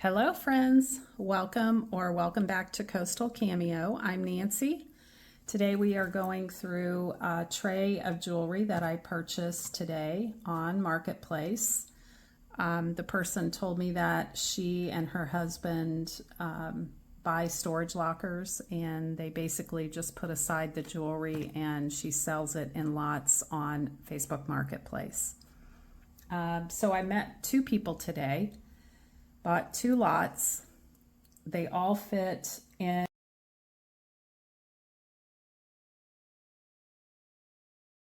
Hello friends, welcome back to Coastal Cameo. I'm Nancy. Today we are going through a tray of jewelry that I purchased today on Marketplace. The person told me that she and her husband buy storage lockers, and they basically just put aside the jewelry and she sells it in lots on Facebook Marketplace. So I met two people today. Bought two lots. They all fit in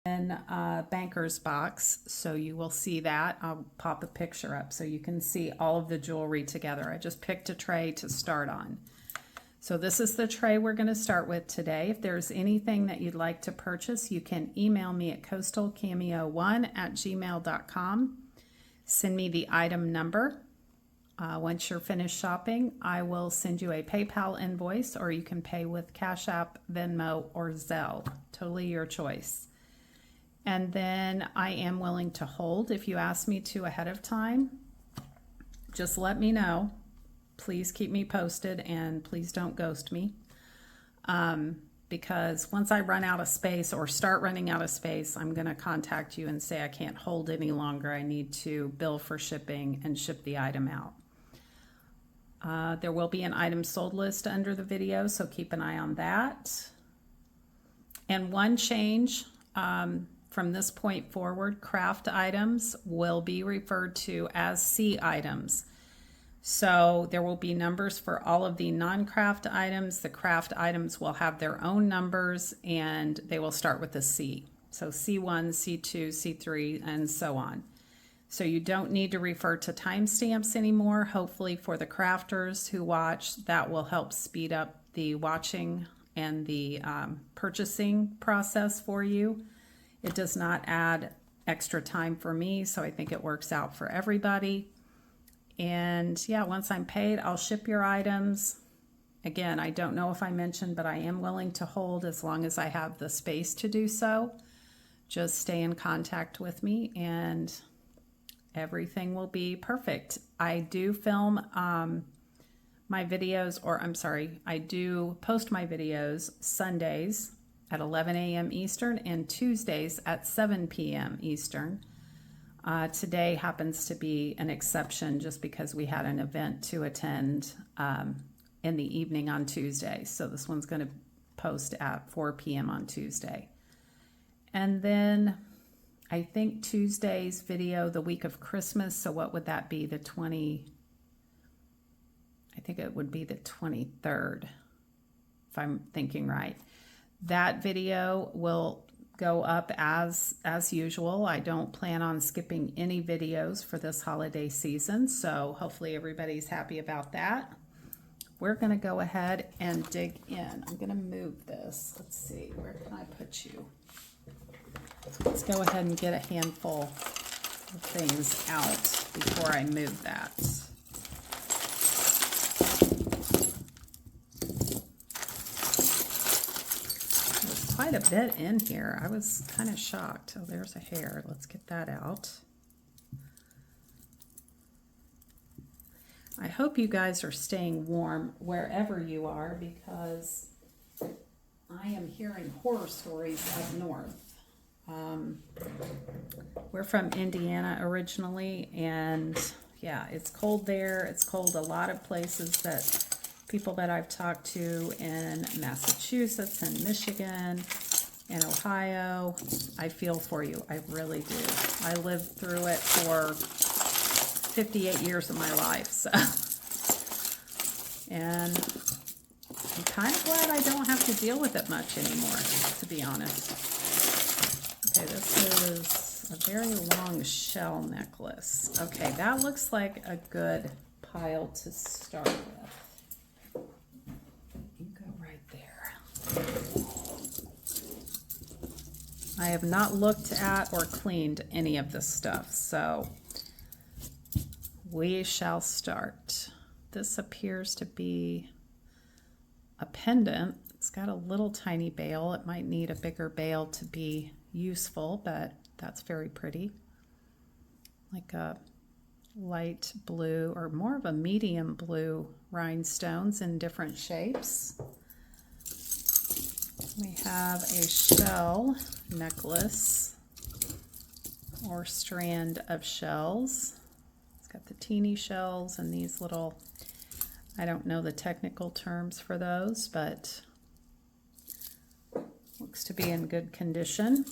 a banker's box, so you will see that. I'll pop a picture up so you can see all of the jewelry together. I just picked a tray to start on. So this is the tray we're going to start with today. If there's anything that you'd like to purchase, you can email me at coastalcameo1@gmail.com. Send me the item number. Once you're finished shopping, I will send you a PayPal invoice, or you can pay with Cash App, Venmo, or Zelle. Totally your choice. And then I am willing to hold if you ask me to ahead of time. Just let me know. Please keep me posted, and please don't ghost me. Because once I run out of space or start running out of space, I'm going to contact you and say I can't hold any longer. I need to bill for shipping and ship the item out. There will be an item sold list under the video, so keep an eye on that. And one change from this point forward, craft items will be referred to as C items. So there will be numbers for all of the non-craft items. The craft items will have their own numbers, and they will start with a C. So C1, C2, C3, and so on. So you don't need to refer to timestamps anymore. Hopefully for the crafters who watch, that will help speed up the watching and the purchasing process for you. It does not add extra time for me, so I think it works out for everybody. And yeah, once I'm paid, I'll ship your items. Again, I don't know if I mentioned, but I am willing to hold as long as I have the space to do so. Just stay in contact with me and everything will be perfect. I do film my videos, or I'm sorry, I do post my videos Sundays at 11 a.m. Eastern and Tuesdays at 7 p.m. Eastern. Today happens to be an exception just because we had an event to attend in the evening on Tuesday. So this one's going to post at 4 p.m. on Tuesday. And then I think Tuesday's video, the week of Christmas, so what would that be? I think it would be the 23rd, if I'm thinking right. That video will go up as usual. I don't plan on skipping any videos for this holiday season, so hopefully everybody's happy about that. We're going to go ahead and dig in. I'm going to move this. Let's see, where can I put you? Let's go ahead and get a handful of things out before I move that. There's quite a bit in here. I was kind of shocked. Oh, there's a hair. Let's get that out. I hope you guys are staying warm wherever you are, because I am hearing horror stories up north. We're from Indiana originally, and yeah, it's cold there. It's cold a lot of places. That people that I've talked to in Massachusetts and Michigan and Ohio, I feel for you. I really do. I lived through it for 58 years of my life, so. And I'm kind of glad I don't have to deal with it much anymore, to be honest. Okay, this is a very long shell necklace. Okay, that looks like a good pile to start with. You go right there. I have not looked at or cleaned any of this stuff, so we shall start. This appears to be a pendant. It's got a little tiny bail. It might need a bigger bail to be useful, but that's very pretty. Like a light blue or more of a medium blue rhinestones in different shapes. We have a shell necklace or strand of shells. It's got the teeny shells and these little, I don't know the technical terms for those, but looks to be in good condition.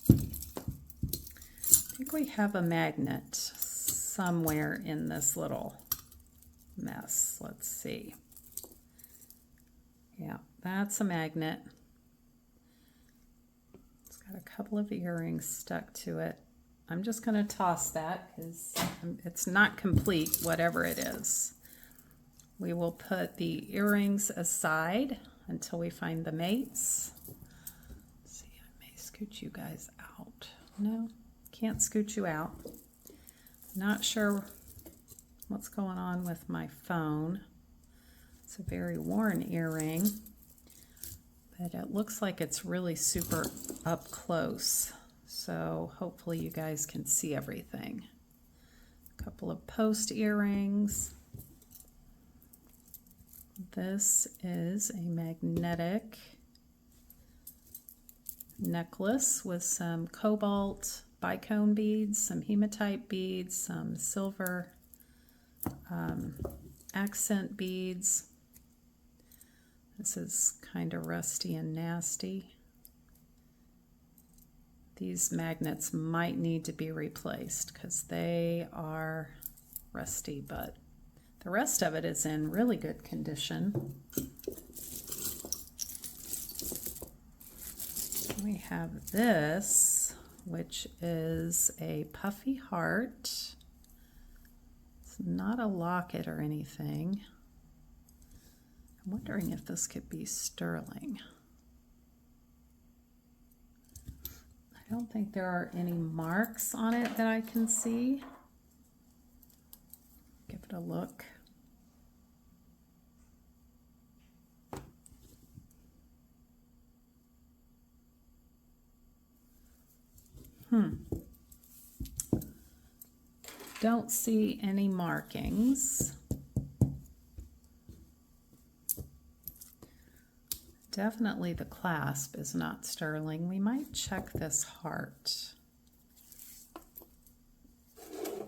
I think we have a magnet somewhere in this little mess. Let's see. Yeah, that's a magnet. It's got a couple of earrings stuck to it. I'm just going to toss that because it's not complete, whatever it is. We will put the earrings aside until we find the mates. Let's see, I may scoot you guys out. No, can't scoot you out. Not sure what's going on with my phone. It's a very worn earring, but it looks like it's really super up close. So hopefully you guys can see everything. A couple of post earrings. This is a magnetic necklace with some cobalt bicone beads, some hematite beads, some silver accent beads. This is kind of rusty and nasty. These magnets might need to be replaced because they are rusty, but the rest of it is in really good condition. We have this, which is a puffy heart. It's not a locket or anything. I'm wondering if this could be sterling. I don't think there are any marks on it that I can see. Give it a look. Don't see any markings. Definitely the clasp is not sterling. We might check this heart. Let's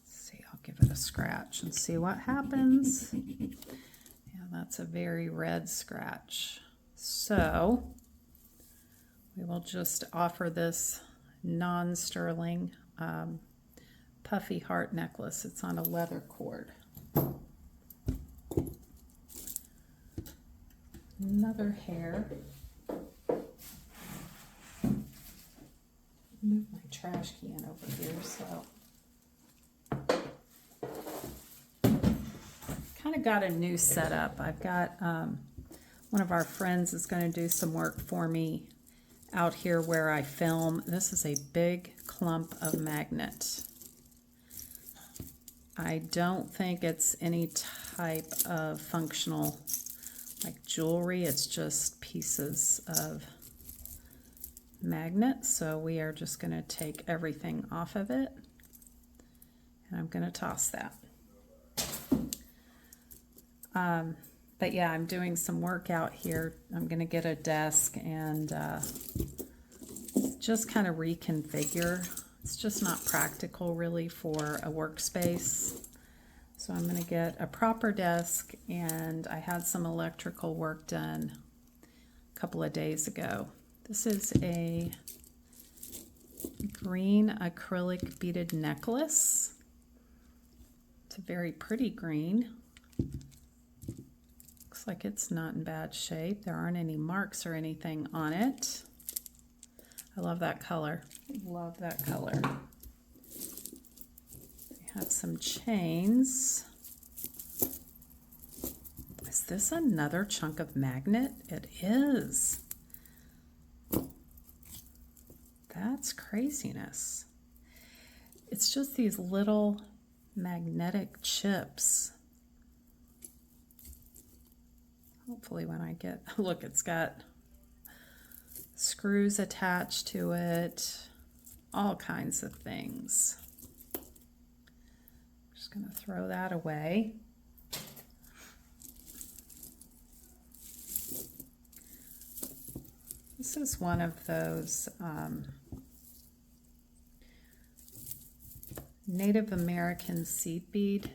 see, I'll give it a scratch and see what happens. Yeah, that's a very red scratch. So we will just offer this non-sterling puffy heart necklace. It's on a leather cord. Another hair. Move my trash can over here. So kind of got a new setup. I've got one of our friends is going to do some work for me out here where I film. This is a big clump of magnet. I don't think it's any type of functional like jewelry. It's just pieces of magnet. So we are just going to take everything off of it and I'm going to toss that. But yeah, I'm doing some work out here. I'm going to get a desk and just kind of reconfigure. It's just not practical really for a workspace. So I'm going to get a proper desk, and I had some electrical work done a couple of days ago. This is a green acrylic beaded necklace. It's a very pretty green. Looks like it's not in bad shape. There aren't any marks or anything on it. I love that color. Love that color. We have some chains. Is this another chunk of magnet? It is. That's craziness. It's just these little magnetic chips. Hopefully when I get, look, it's got screws attached to it, all kinds of things. Just going to throw that away. This is one of those Native American seed bead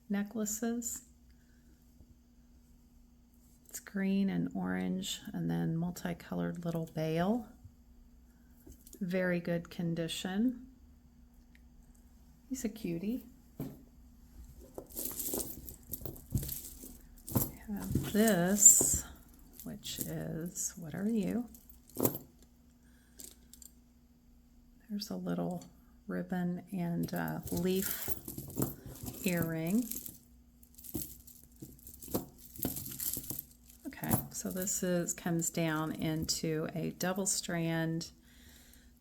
necklaces. It's green and orange and then multicolored little veil. Very good condition. He's a cutie. We have this, which is, what are you? There's a little ribbon and leaf earring. Okay, so this comes down into a double strand.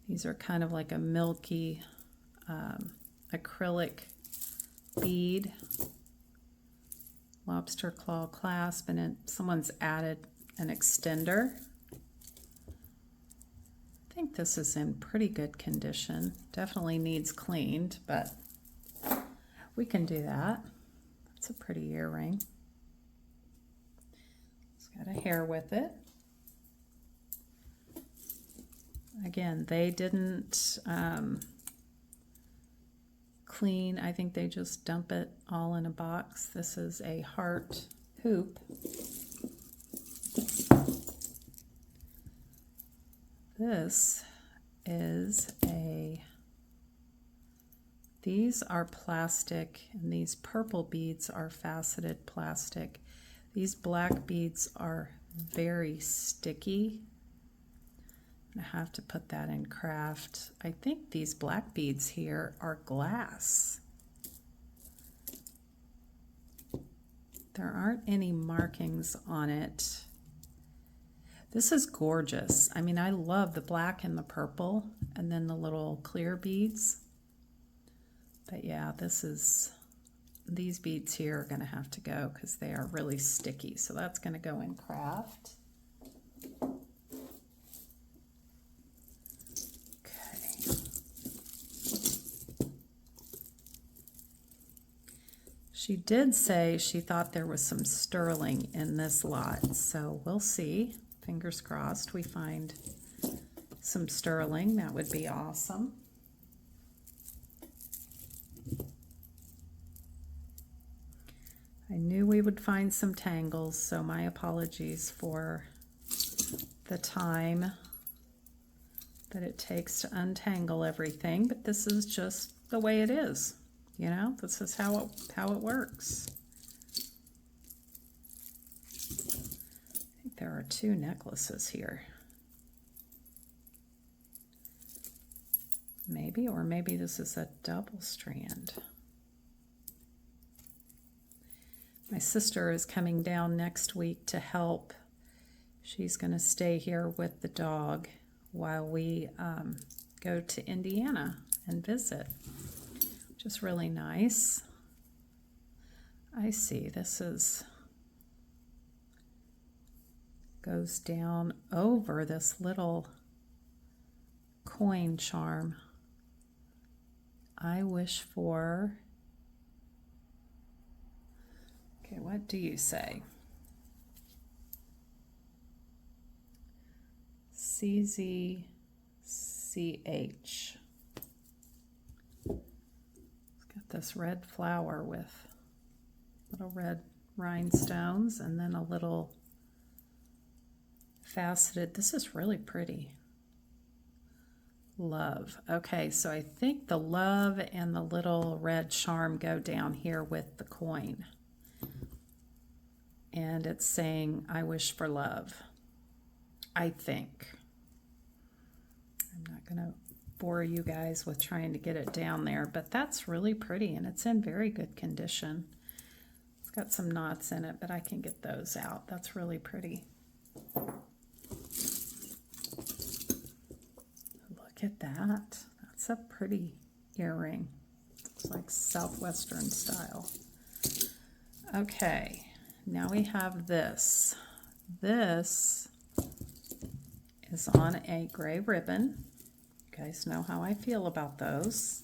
These are kind of like a milky acrylic bead, lobster claw clasp, and someone's added an extender. I think this is in pretty good condition. Definitely needs cleaned, but we can do that. It's a pretty earring. It's got a hair with it. Again, they didn't clean. I think they just dump it all in a box. This is a heart hoop. This is these are plastic, and these purple beads are faceted plastic. These black beads are very sticky. I have to put that in craft. I think these black beads here are glass. There aren't any markings on it. This is gorgeous. I mean, I love the black and the purple and then the little clear beads. But yeah, these beads here are gonna have to go because they are really sticky. So that's gonna go in craft. Okay. She did say she thought there was some sterling in this lot, so we'll see. Fingers crossed we find some sterling. That would be awesome. I knew we would find some tangles, so my apologies for the time that it takes to untangle everything, but this is just the way it is. You know, this is how it works. There are two necklaces here. Maybe, or maybe this is a double strand. My sister is coming down next week to help. She's going to stay here with the dog while we go to Indiana and visit, which is really nice. I see, goes down over this little coin charm. I wish for, okay, what do you say? CZCH. It's got this red flower with little red rhinestones and then a little faceted. This is really pretty. Love. Okay, so I think the love and the little red charm go down here with the coin. And it's saying, I wish for love. I think. I'm not going to bore you guys with trying to get it down there, but that's really pretty and it's in very good condition. It's got some knots in it, but I can get those out. That's really pretty. Look at that. That's a pretty earring. Looks like Southwestern style. Okay, now we have this. This is on a gray ribbon. You guys know how I feel about those.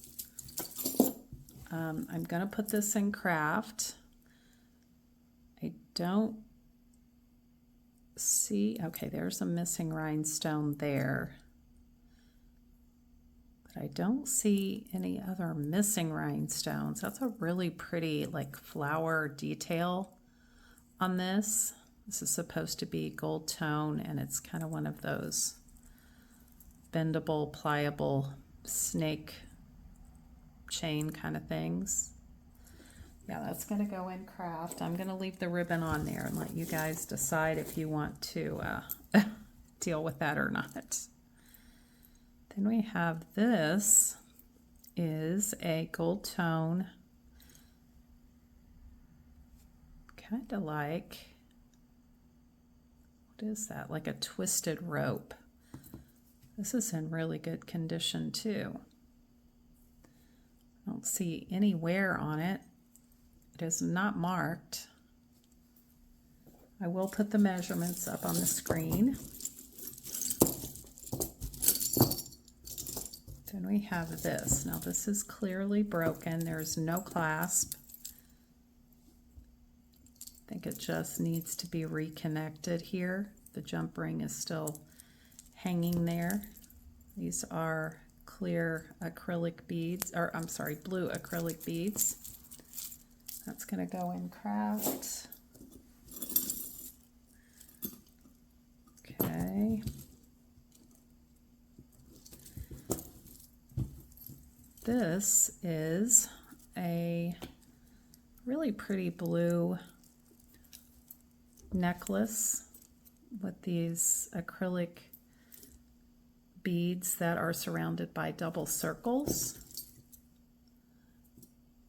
I'm going to put this in craft. I don't see, okay, there's a missing rhinestone there. But I don't see any other missing rhinestones. That's a really pretty like flower detail on this. This is supposed to be gold tone, and it's kind of one of those bendable, pliable snake chain kind of things. Yeah, that's going to go in craft. I'm going to leave the ribbon on there and let you guys decide if you want to deal with that or not. Then we have this is a gold tone, kind of like, what is that? Like a twisted rope. This is in really good condition too. I don't see any wear on it. It is not marked. I will put the measurements up on the screen. Then we have this. Now this is clearly broken. There's no clasp. I think it just needs to be reconnected here. The jump ring is still hanging there. These are clear acrylic beads, or I'm sorry, blue acrylic beads. That's going to go in craft. Okay. This is a really pretty blue necklace with these acrylic beads that are surrounded by double circles.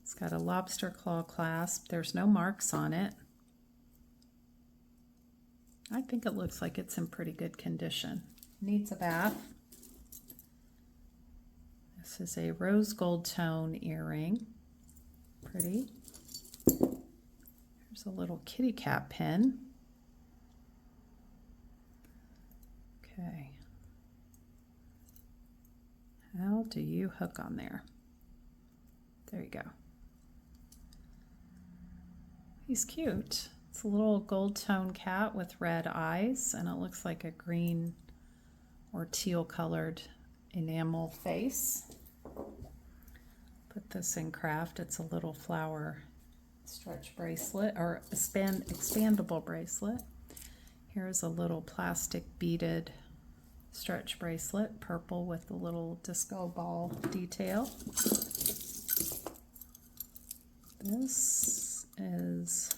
It's got a lobster claw clasp. There's no marks on it. I think it looks like it's in pretty good condition. Needs a bath. This is a rose gold tone earring. Pretty. There's a little kitty cat pin. Okay. How do you hook on there? There you go. He's cute. It's a little gold tone cat with red eyes, and it looks like a green or teal colored enamel face. Put this in craft. It's a little flower stretch bracelet, or expandable bracelet. Here's a little plastic beaded stretch bracelet, purple with a little disco ball detail. This is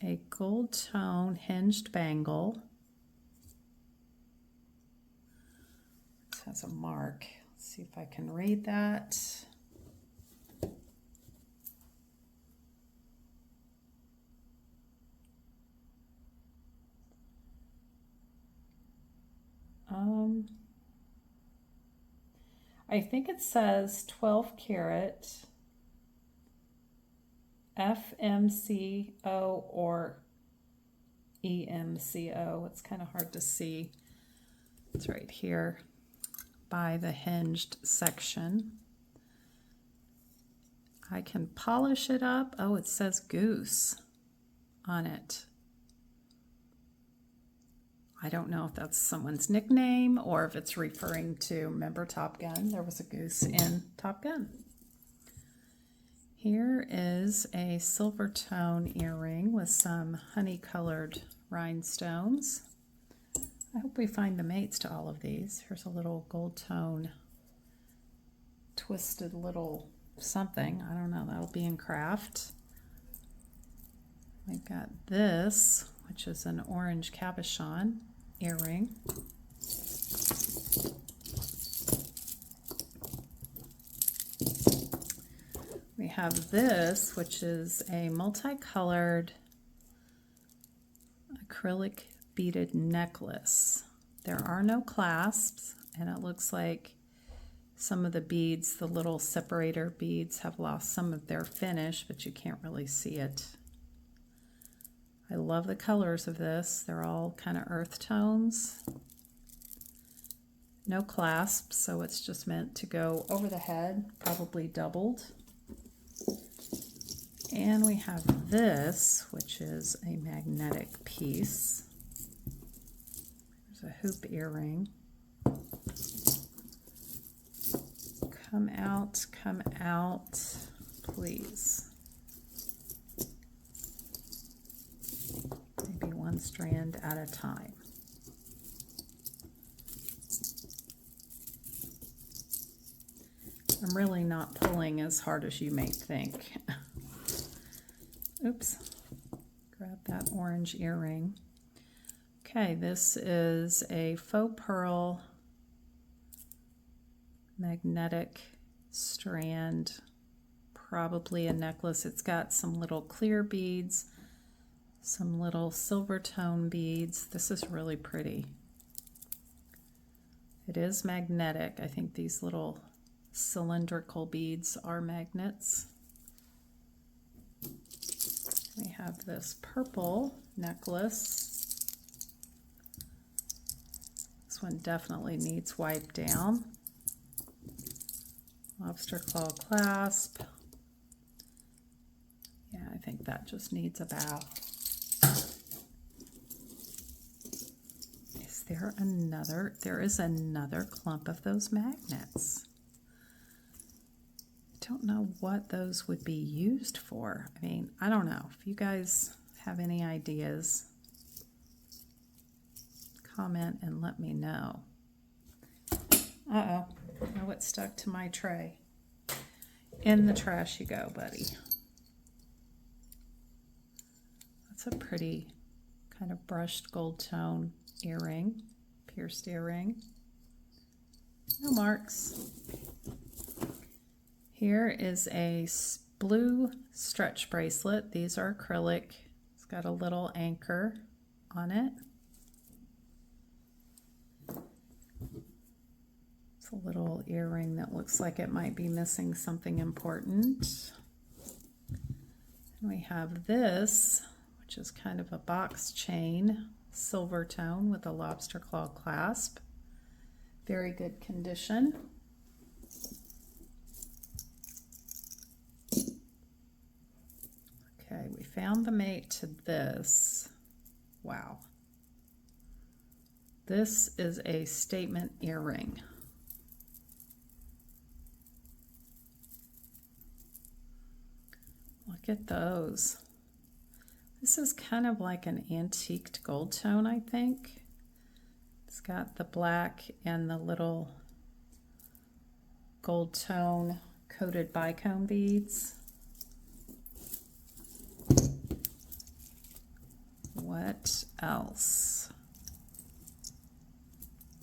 a gold tone hinged bangle. This has a mark. Let's see if I can read that. I think it says 12 karat FMCO or EMCO. It's kind of hard to see. It's right here by the hinged section. I can polish it up. Oh, it says goose on it. I don't know if that's someone's nickname or if it's referring to, remember Top Gun? There was a goose in Top Gun. Here is a silver tone earring with some honey-colored rhinestones. I hope we find the mates to all of these. Here's a little gold tone, twisted little something. I don't know, that'll be in craft. We've got this, which is an orange cabochon earring. We have this, which is a multicolored acrylic beaded necklace. There are no clasps, and it looks like some of the beads, the little separator beads, have lost some of their finish, but you can't really see it. I love the colors of this. They're all kind of earth tones. No clasp, so it's just meant to go over the head, probably doubled. And we have this, which is a magnetic piece. There's a hoop earring. Come out, please. Maybe one strand at a time. I'm really not pulling as hard as you may think. Oops, grab that orange earring. Okay, this is a faux pearl magnetic strand, probably a necklace. It's got some little clear beads, some little silver tone beads. This is really pretty. It is magnetic. I think these little cylindrical beads are magnets. We have this purple necklace. This one definitely needs wipe down. Lobster claw clasp. Yeah, I think that just needs a bow. Is there another? There is another clump of those magnets. Don't know what those would be used for. I mean, I don't know. If you guys have any ideas, comment and let me know. Uh-oh. Oh, it stuck to my tray. In the trash you go, buddy. That's a pretty kind of brushed gold tone earring, pierced earring. No marks. Here is a blue stretch bracelet. These are acrylic. It's got a little anchor on it. It's a little earring that looks like it might be missing something important. And we have this, which is kind of a box chain, silver tone with a lobster claw clasp. Very good condition. Okay, we found the mate to this. Wow. This is a statement earring. Look at those. This is kind of like an antiqued gold tone, I think. It's got the black and the little gold tone coated bicone beads. What else?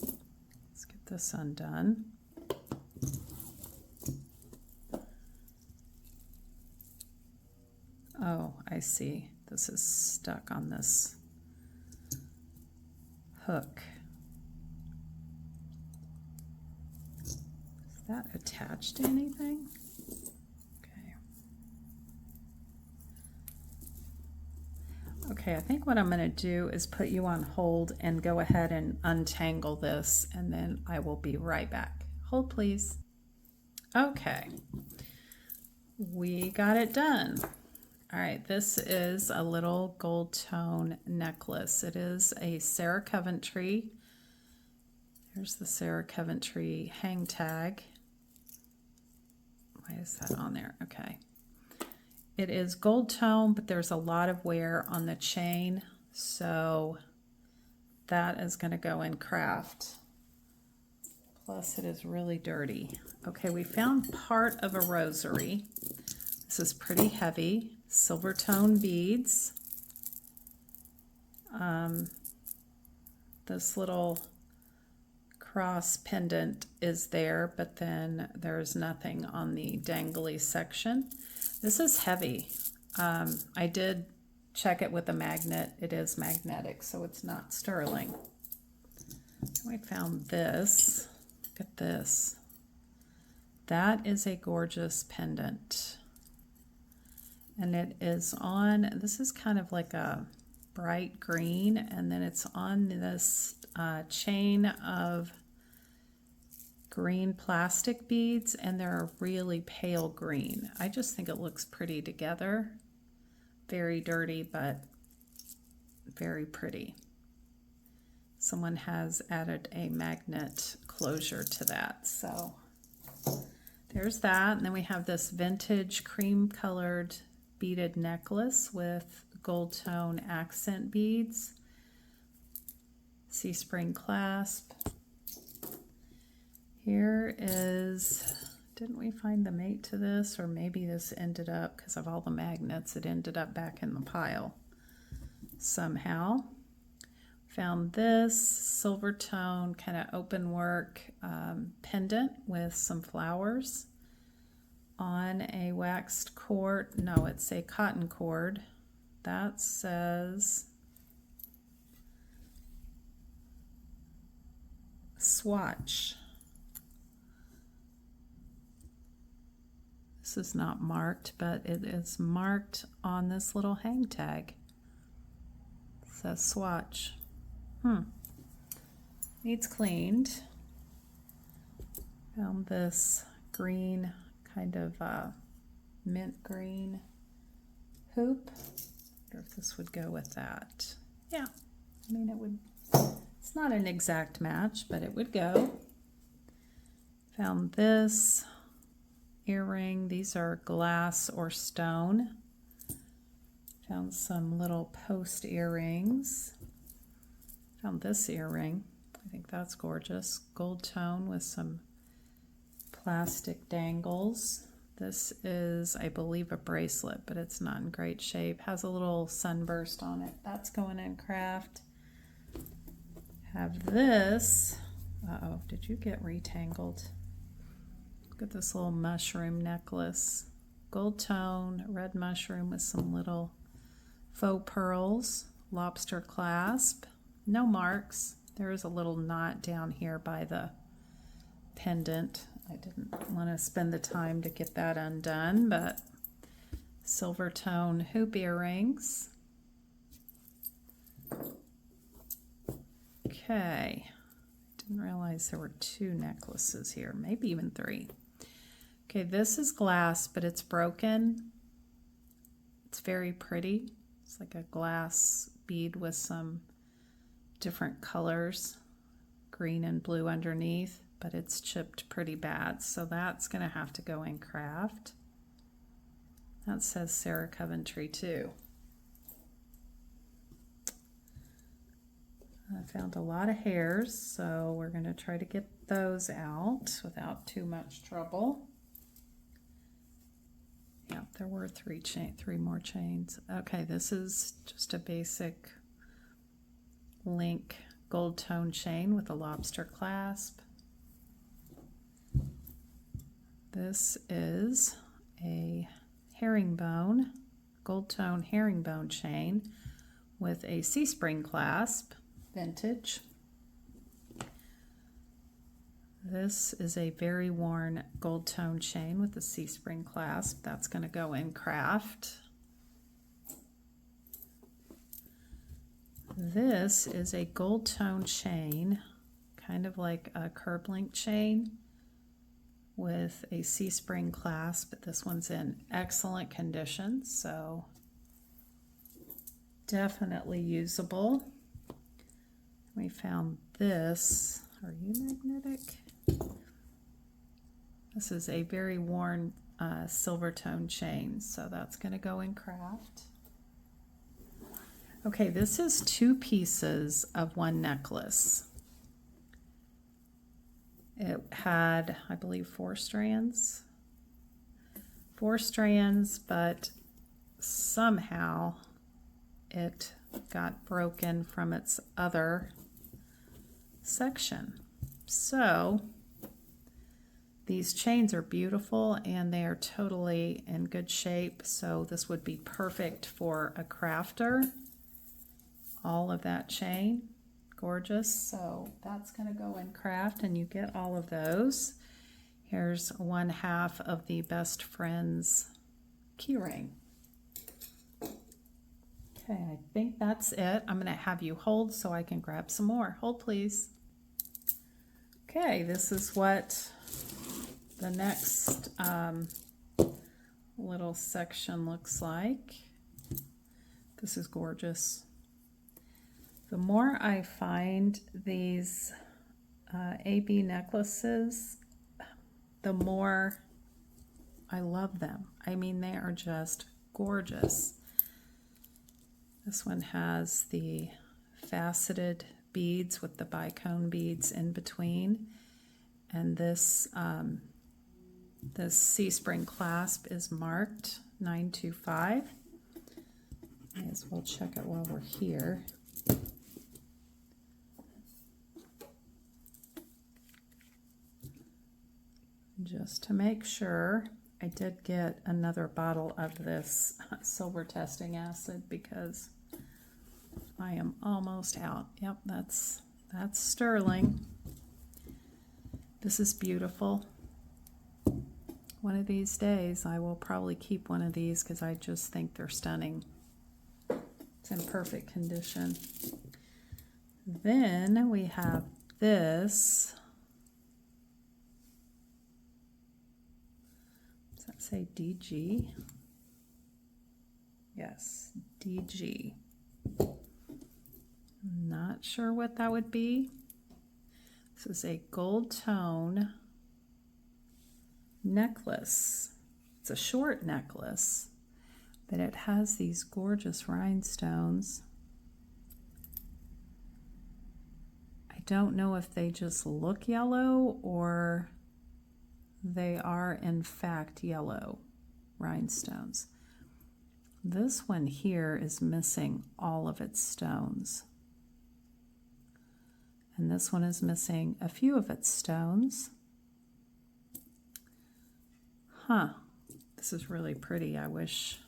Let's get this undone. Oh, I see. This is stuck on this hook. Is that attached to anything? Okay. Okay, I think what I'm going to do is put you on hold and go ahead and untangle this, and then I will be right back. Hold, please. Okay. We got it done. All right, this is a little gold tone necklace. It is a Sarah Coventry. There's the Sarah Coventry hang tag. Why is that on there? Okay. It is gold tone, but there's a lot of wear on the chain, so that is going to go in craft. Plus, it is really dirty. Okay, we found part of a rosary. This is pretty heavy. Silver tone beads. This little cross pendant is there, but then there's nothing on the dangly section. This is heavy. I did check it with a magnet. It is magnetic, so it's not sterling. We found this. Look at this. That is a gorgeous pendant. And it is on, this is kind of like a bright green, and then it's on this chain of green plastic beads, and they're a really pale green. I just think it looks pretty together. Very dirty, but very pretty. Someone has added a magnet closure to that, so there's that. And then we have this vintage cream colored beaded necklace with gold tone accent beads, C-spring clasp. Here is, didn't we find the mate to this? Or maybe this ended up, because of all the magnets, it ended up back in the pile somehow. Found this silver tone kind of open work pendant with some flowers on a waxed cord. No, it's a cotton cord. That says swatch. This is not marked, but it is marked on this little hang tag. It says swatch. Needs cleaned. Found this green, kind of mint green hoop. I wonder if this would go with that. Yeah, I mean it would. It's not an exact match, but it would go. Found this earring. These are glass or stone. Found some little post earrings. Found this earring. I think that's gorgeous. Gold tone with some plastic dangles. This is, I believe, a bracelet, but it's not in great shape. Has a little sunburst on it. That's going in craft. Have this. Uh-oh, did you get retangled? Look at this little mushroom necklace. Gold tone, red mushroom with some little faux pearls. Lobster clasp. No marks. There is a little knot down here by the pendant. I didn't want to spend the time to get that undone, but silver tone hoop earrings. Okay. Didn't realize there were 2 necklaces here, maybe even 3. Okay, this is glass, but it's broken. It's very pretty. It's like a glass bead with some different colors, green and blue underneath, but it's chipped pretty bad, so that's going to have to go in craft. That says Sarah Coventry too. I found a lot of hairs, so we're going to try to get those out without too much trouble. Yeah, there were 3 more chains. Okay, this is just a basic link gold tone chain with a lobster clasp. This is a herringbone, gold tone herringbone chain with a C-spring clasp, vintage. This is a very worn gold tone chain with a C-spring clasp. That's going to go in craft. This is a gold tone chain, kind of like a curb link chain with a C-spring clasp, but this one's in excellent condition, so definitely usable. We found this. Are you magnetic? This is a very worn silver tone chain, so that's going to go in craft. Okay, this is 2 pieces of one necklace. It had, I believe, 4 strands. 4 strands, but somehow it got broken from its other section. So these chains are beautiful and they are totally in good shape, so this would be perfect for a crafter. All of that chain, gorgeous. So that's going to go in craft, and you get all of those. Here's 1/2 of the Best Friends keyring. Okay, I think that's it. I'm going to have you hold so I can grab some more. Hold, please. Okay, this is what the next little section looks like. This is gorgeous. The more I find these AB necklaces, the more I love them. I mean, they are just gorgeous. This one has the faceted beads with the bicone beads in between, and this this C-spring clasp is marked 925. May as well check it while we're here. Just to make sure. I did get another bottle of this silver testing acid because I am almost out. Yep, that's sterling. This is beautiful. One of these days I will probably keep one of these because I just think they're stunning. It's in perfect condition. Then we have this. Does that say DG? Yes, DG. Not sure what that would be. This is a gold tone necklace. It's a short necklace, but it has these gorgeous rhinestones. I don't know if they just look yellow or they are in fact yellow rhinestones. This one here is missing all of its stones. And this one is missing a few of its stones. Huh, this is really pretty. I wish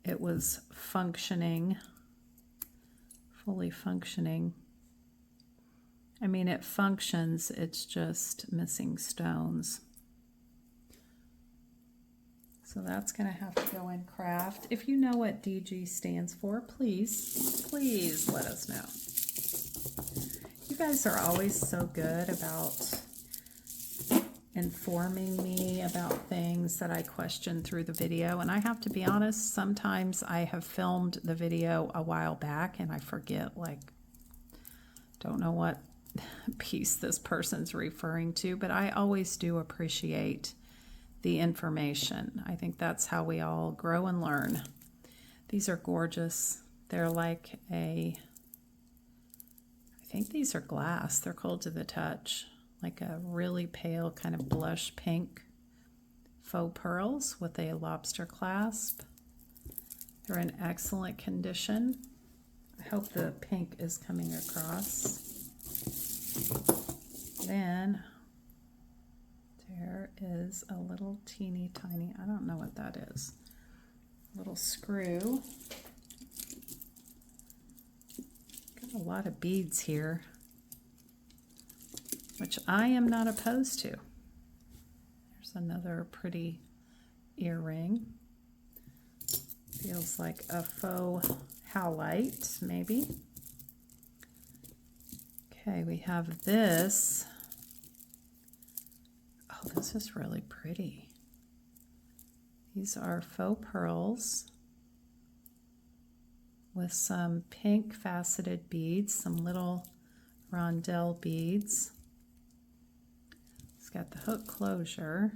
it was functioning, fully functioning. I mean, it functions, it's just missing stones. So that's going to have to go in craft. If you know what DG stands for, please let us know. You guys are always so good about informing me about things that I question through the video. And I have to be honest, sometimes I have filmed the video a while back and I forget, like, don't know what piece this person's referring to, but I always do appreciate the information. I think that's how we all grow and learn. These are gorgeous. They're like I think these are glass. They're cold to the touch, like a really pale kind of blush pink faux pearls with a lobster clasp. They're in excellent condition. I hope the pink is coming across. Then there is a little teeny tiny, I don't know what that is, little screw. Got a lot of beads here, which I am not opposed to. There's another pretty earring. Feels like a faux howlite, maybe. Okay, we have this. Oh, this is really pretty. These are faux pearls with some pink faceted beads, some little rondelle beads. It's got the hook closure.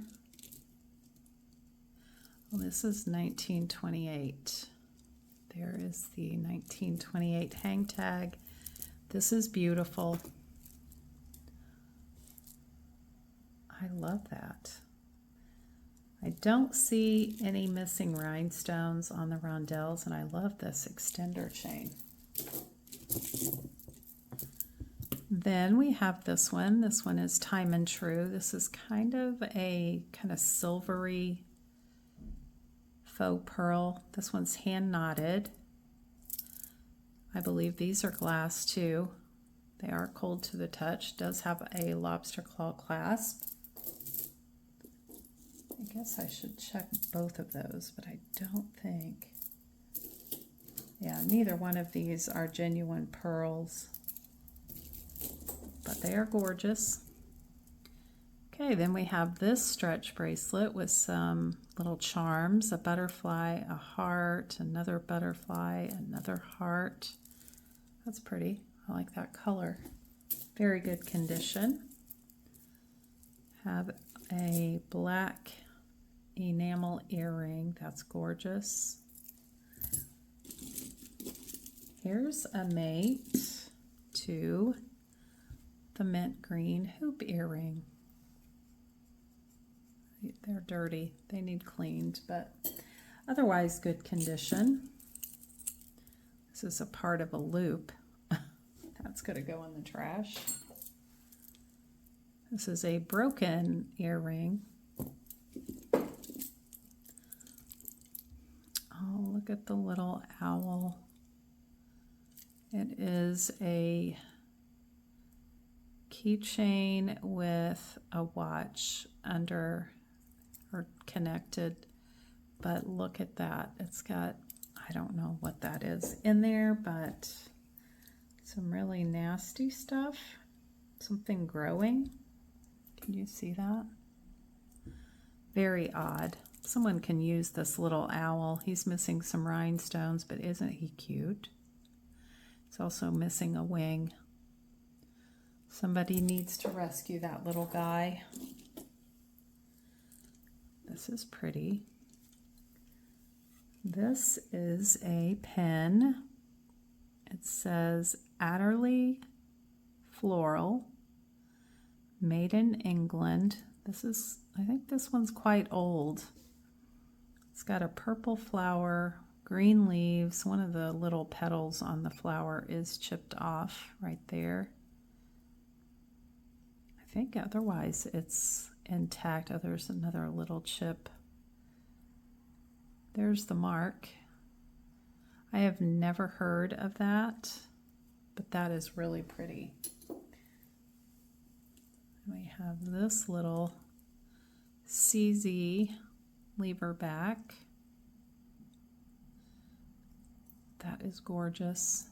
Well, this is 1928. There is the 1928 hang tag. This is beautiful. I love that. I don't see any missing rhinestones on the rondelles, and I love this extender chain. Then we have this one. This one is Time and True. This is kind of silvery faux pearl. This one's hand knotted. I believe these are glass too. They are cold to the touch. Does have a lobster claw clasp. I guess I should check both of those, but I don't think. Yeah, neither one of these are genuine pearls. but they are gorgeous. Okay, then we have this stretch bracelet with some little charms, a butterfly, a heart, another butterfly, another heart. That's pretty. I like that color. Very good condition. Have a black enamel earring. That's gorgeous. Here's a mate to the mint green hoop earring. They're dirty. They need cleaned, but otherwise good condition. This is a part of a loop. That's going to go in the trash. This is a broken earring. Oh, look at the little owl. It is a keychain with a watch under or connected, but look at that. It's got, I don't know what that is in there, but some really nasty stuff. Something growing. Can you see that? Very odd. Someone can use this little owl. He's missing some rhinestones, but isn't he cute? He's also missing a wing. Somebody needs to rescue that little guy. This is pretty. This is a pen. It says Adderley Floral, made in England. This is, I think this one's quite old. It's got a purple flower, green leaves. One of the little petals on the flower is chipped off right there. I think otherwise it's intact. Oh, there's another little chip. There's the mark. I have never heard of that, but that is really pretty. We have this little CZ lever back. That is gorgeous.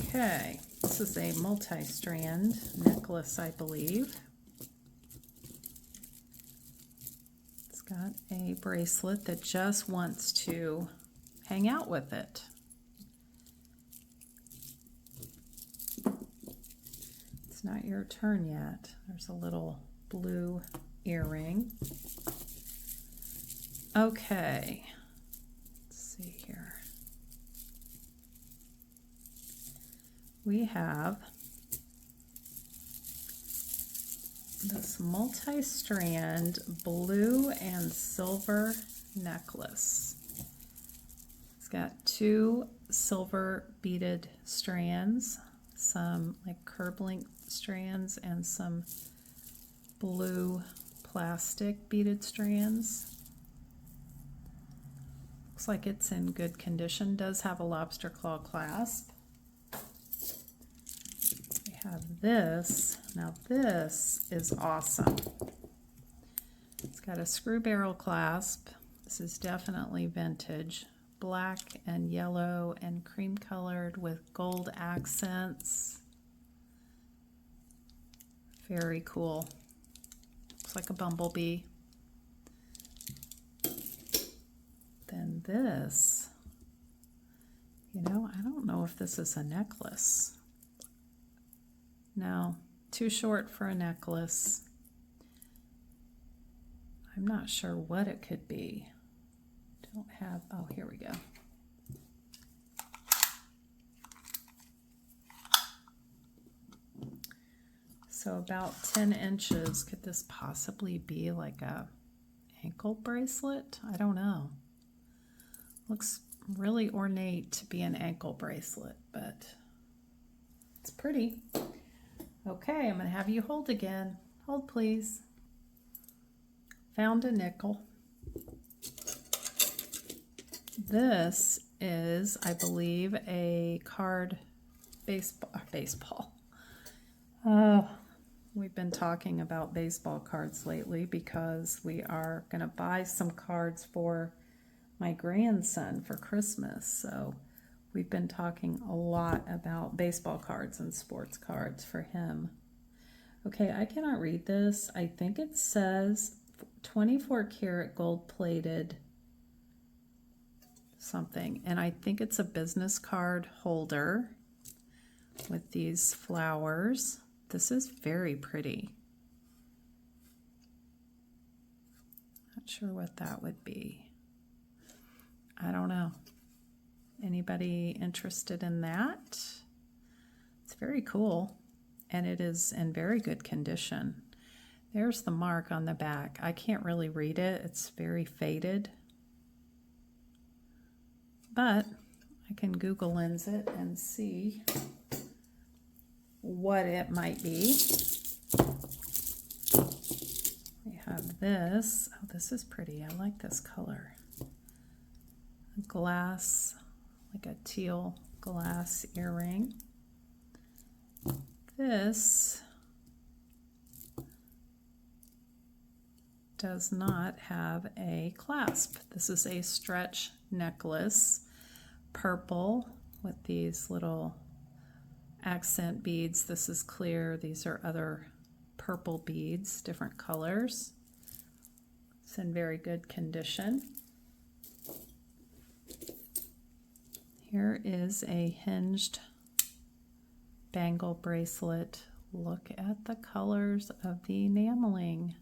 Okay, this is a multi-strand necklace, I believe. It's got a bracelet that just wants to hang out with it. It's not your turn yet. There's a little blue earring. Okay, let's see here. We have this multi-strand blue and silver necklace. It's got two silver beaded strands, some like curb length strands, and some blue plastic beaded strands. Looks like it's in good condition. Does have a lobster claw clasp. We have this. Now this is awesome. It's got a screw barrel clasp. This is definitely vintage. Black and yellow and cream colored with gold accents. Very cool. Looks like a bumblebee. Then this, you know, I don't know if this is a necklace. No, too short for a necklace. I'm not sure what it could be. Don't have, oh, here we go. So about 10 inches. Could this possibly be like a ankle bracelet? I don't know. Looks really ornate to be an ankle bracelet, but it's pretty. Okay, I'm going to have you hold again. Hold, please. Found a nickel. This is, I believe, a card baseball. We've been talking about baseball cards lately because we are going to buy some cards for my grandson for Christmas. So We've been talking a lot about baseball cards and sports cards for him. Okay, I cannot read this. I think it says 24 karat gold plated something, and I think it's a business card holder with these flowers. This is very pretty. Not sure what that would be. I don't know. Anybody interested in that? It's very cool, and it is in very good condition. There's the mark on the back. I can't really read it. It's very faded, but I can Google Lens it and see what it might be. We have this. Oh, this is pretty. I like this color. Glass, like a teal glass earring. This does not have a clasp. This is a stretch necklace, purple with these little accent beads. This is clear. These are other purple beads, different colors. It's in very good condition. Here is a hinged bangle bracelet. Look at the colors of the enameling.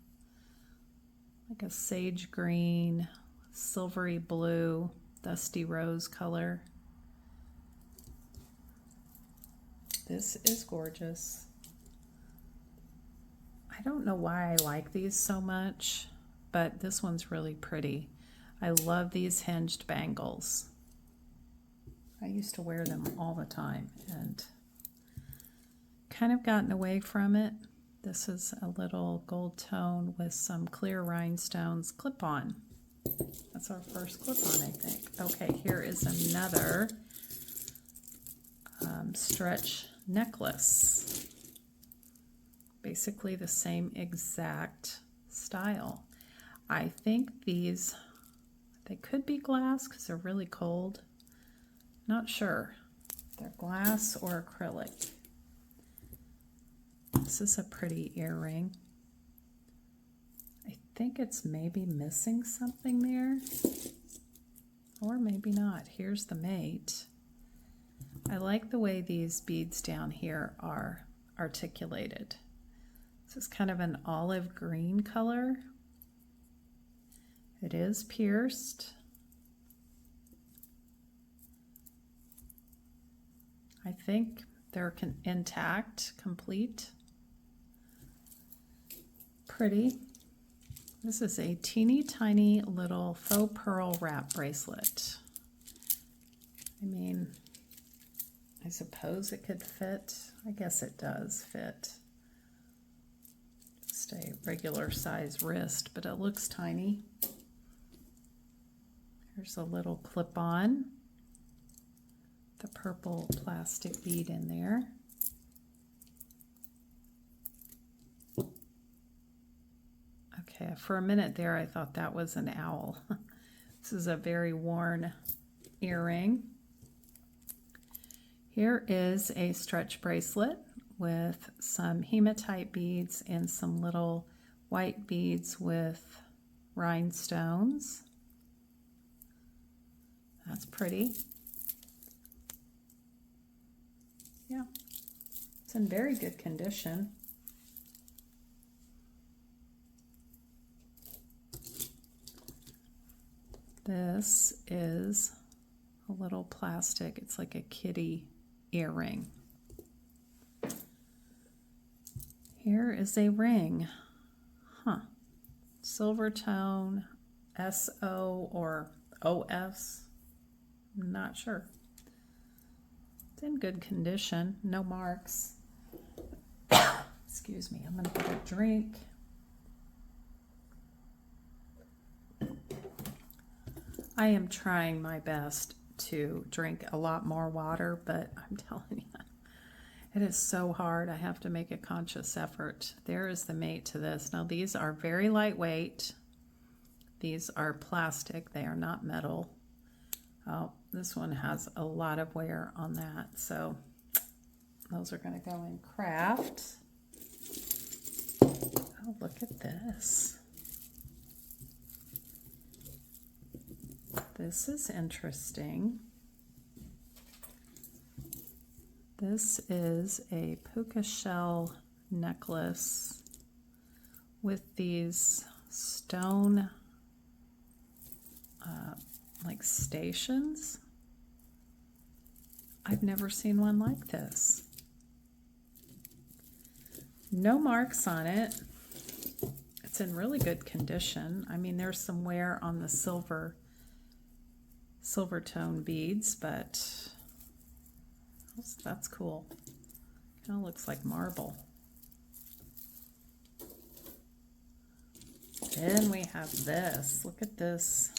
Like a sage green, silvery blue, dusty rose color. This is gorgeous. I don't know why I like these so much, but this one's really pretty. I love these hinged bangles. I used to wear them all the time and kind of gotten away from it. This is a little gold tone with some clear rhinestones clip-on. That's our first clip-on, I think. Okay, here is another stretch necklace. Basically the same exact style. I think these, they could be glass because they're really cold. Not sure. They're glass or acrylic. This is a pretty earring. I think it's maybe missing something there, or maybe not. Here's the mate. I like the way these beads down here are articulated. This is kind of an olive green color. It is pierced. I think they're intact, complete. Pretty. This is a teeny tiny little faux pearl wrap bracelet. I mean, I suppose it could fit. I guess it does fit. Just a regular size wrist, but it looks tiny. Here's a little clip-on. The purple plastic bead in there. Okay, for a minute there I thought that was an owl. This is a very worn earring. Here is a stretch bracelet with some hematite beads and some little white beads with rhinestones. That's pretty. Yeah, it's in very good condition. This is a little plastic, it's like a kitty earring. Here is a ring. Silver tone, SO or OS, I'm not sure. It's in good condition, no marks. Excuse me, I'm going to get a drink. I am trying my best to drink a lot more water, but I'm telling you, it is so hard. I have to make a conscious effort. There is the mate to this. Now, these are very lightweight. These are plastic. They are not metal. Oh, This one has a lot of wear on that, so those are going to go in craft. Oh, look at this. This is interesting. This is a puka shell necklace with these stone like stations. I've never seen one like this. No marks on it. It's in really good condition. I mean, there's some wear on the silver tone beads, but that's cool. Kind of looks like marble. Then we have this. Look at this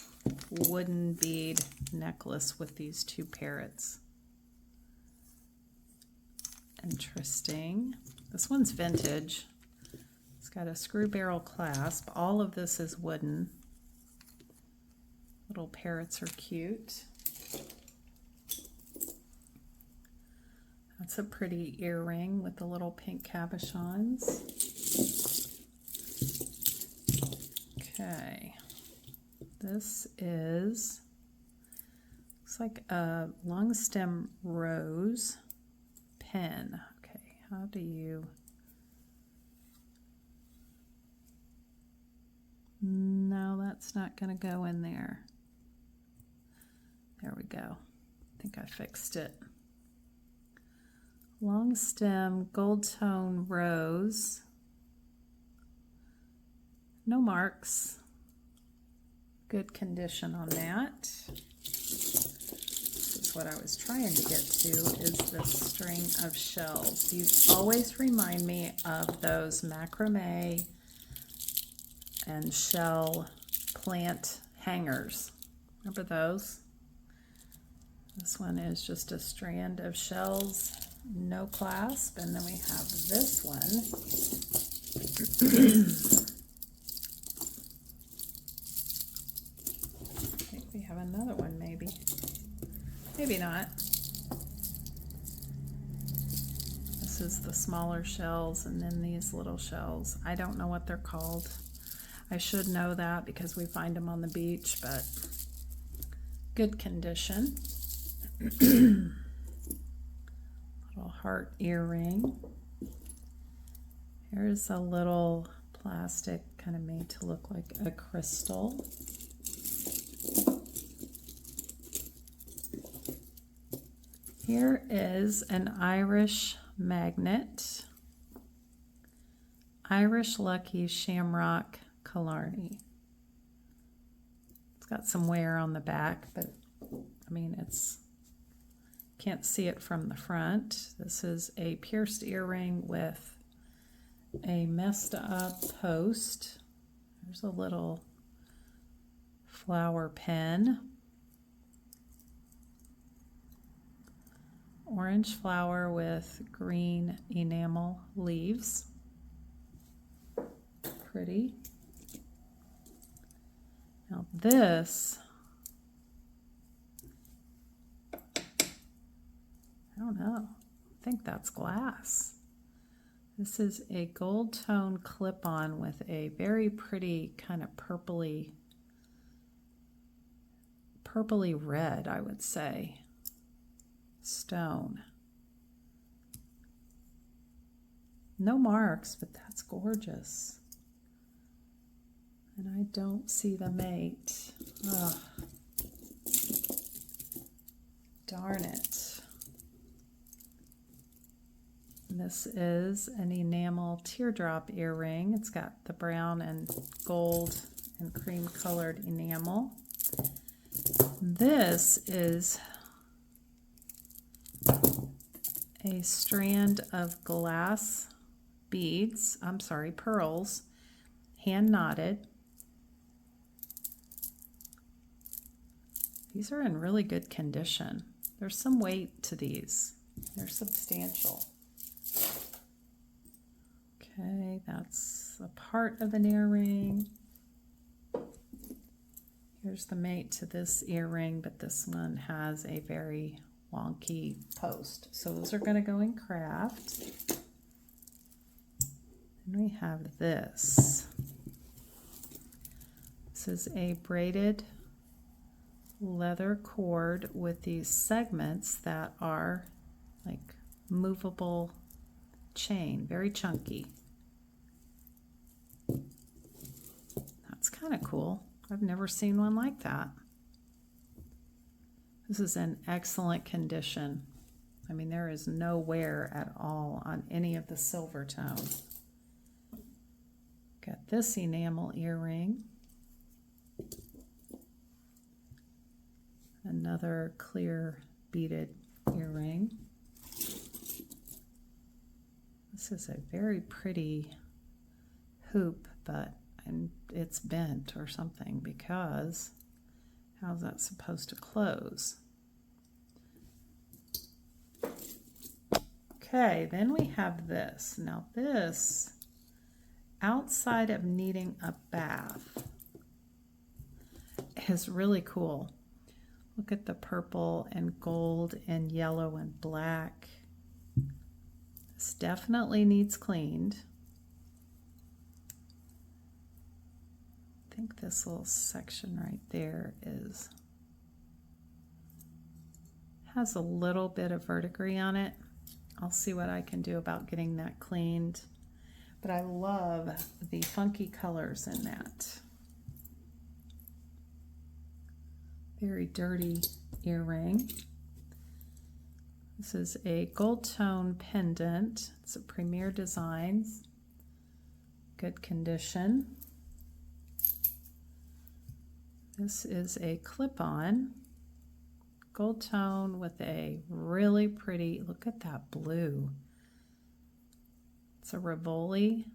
wooden bead necklace with these two parrots. Interesting. This one's vintage. It's got a screw barrel clasp. All of this is wooden. Little parrots are cute. That's a pretty earring with the little pink cabochons. Okay. This looks like a long stem rose pen. Okay, how do you... No, that's not going to go in there. There we go. I think I fixed it. Long stem gold tone rose. No marks. Good condition on that. This is what I was trying to get to, is the string of shells. These always remind me of those macrame and shell plant hangers. Remember those? This one is just a strand of shells, no clasp, and then we have this one. I think we have another one, maybe. Maybe not. This is the smaller shells, and then these little shells. I don't know what they're called. I should know that because we find them on the beach, but good condition. Little heart earring. Here's a little plastic kind of made to look like a crystal. Here is an Irish magnet. Irish Lucky Shamrock Killarney. It's got some wear on the back, but I mean, can't see it from the front. This is a pierced earring with a messed up post. There's a little flower pen. Orange flower with green enamel leaves. Pretty. Now this, I don't know. I think that's glass. This is a gold tone clip-on with a very pretty kind of purpley red, I would say, stone. No marks, but that's gorgeous. And I don't see the mate. Ugh. Darn it. This is an enamel teardrop earring. It's got the brown and gold and cream colored enamel. This is a strand of glass beads, pearls, hand knotted. These are in really good condition. There's some weight to these. They're substantial. Okay, that's a part of an earring. Here's the mate to this earring, but this one has a very wonky post. So those are going to go in craft. Then we have this. This is a braided leather cord with these segments that are like movable chain, very chunky. That's kind of cool. I've never seen one like that. This is in excellent condition. I mean, there is no wear at all on any of the silver tone. Got this enamel earring. Another clear beaded earring. This is a very pretty hoop, but it's bent or something, because how's that supposed to close? Okay, then we have this. Now this, outside of needing a bath, is really cool. Look at the purple and gold and yellow and black. This definitely needs cleaned. I think this little section right there has a little bit of verdigris on it. I'll see what I can do about getting that cleaned. But I love the funky colors in that. Very dirty earring. This is a gold tone pendant. It's a Premier Designs. Good condition. This is a clip-on gold tone with a really pretty, look at that blue. It's a Rivoli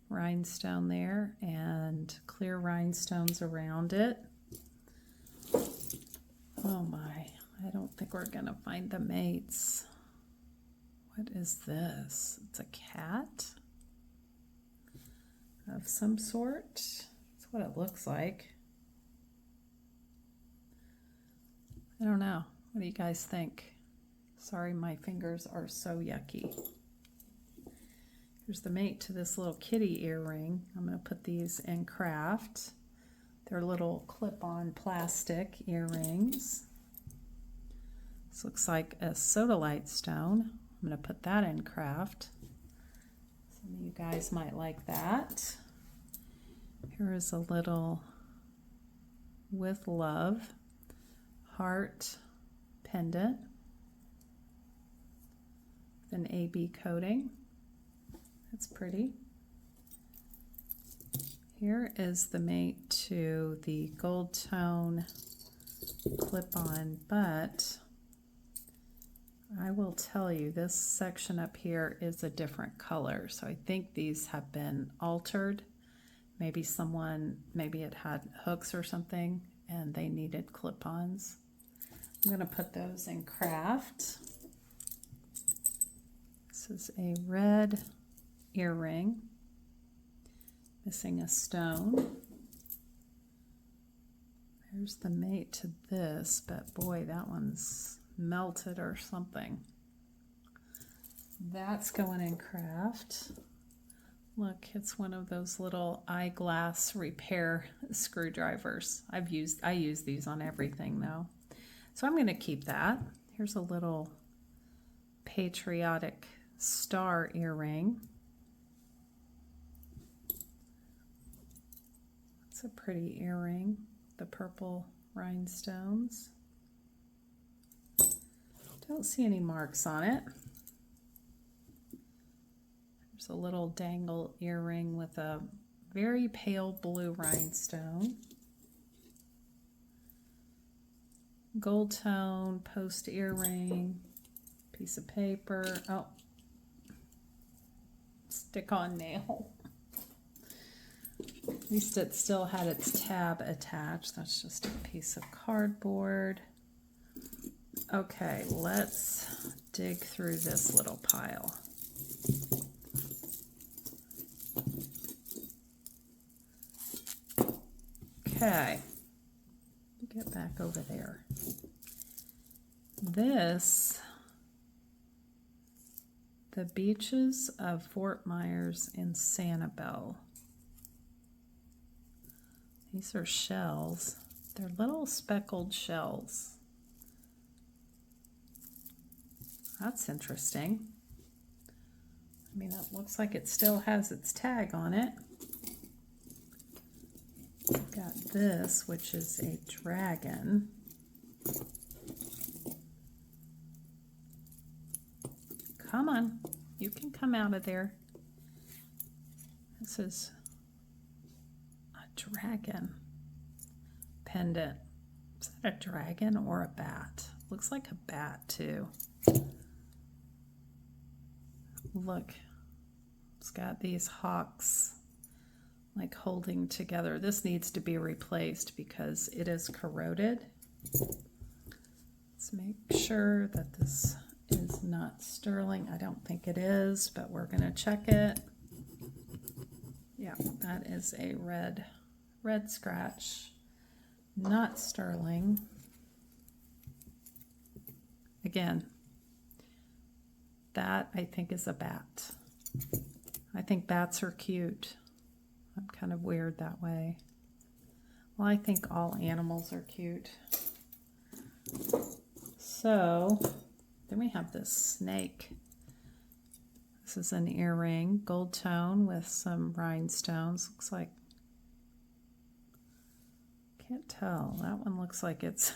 rhinestone there and clear rhinestones around it. Oh my, I don't think we're gonna find the mates. What is this? It's a cat of some sort. That's what it looks like. I don't know. What do you guys think? Sorry, my fingers are so yucky. Here's the mate to this little kitty earring. I'm going to put these in craft. They're little clip-on plastic earrings. This looks like a sodalite stone. I'm going to put that in craft. Some of you guys might like that. Here is a little With Love heart pendant with an AB coating. That's pretty. Here is the mate to the gold tone clip-on, but I will tell you this section up here is a different color, so I think these have been altered. Maybe it had hooks or something and they needed clip-ons. I'm going to put those in craft. This is a red earring, missing a stone. There's the mate to this, but boy, that one's melted or something. That's going in craft. Look, it's one of those little eyeglass repair screwdrivers. I use these on everything though. So I'm going to keep that. Here's a little patriotic star earring. It's a pretty earring. The purple rhinestones. Don't see any marks on it. There's a little dangle earring with a very pale blue rhinestone. Gold tone post earring, piece of paper. Oh, stick-on nail. At least it still had its tab attached. That's just a piece of cardboard. Okay, let's dig through this little pile. Okay, Get back over there. This, the Beaches of Fort Myers in Sanibel. These are shells. They're little speckled shells. That's interesting. I mean, it looks like it still has its tag on it. We've got this, which is a dragon. Come on, you can come out of there. This is a dragon pendant. Is that a dragon or a bat? Looks like a bat too. Look, it's got these hawks like holding together. This needs to be replaced because it is corroded. Let's make sure that this is not sterling. I don't think it is, but we're going to check it. Yeah, that is a red scratch, not sterling. Again, that I think is a bat. I think bats are cute. I'm kind of weird that way. Well, I think all animals are cute. So then we have this snake. This is an earring, gold tone with some rhinestones. Looks like, can't tell. That one looks like it's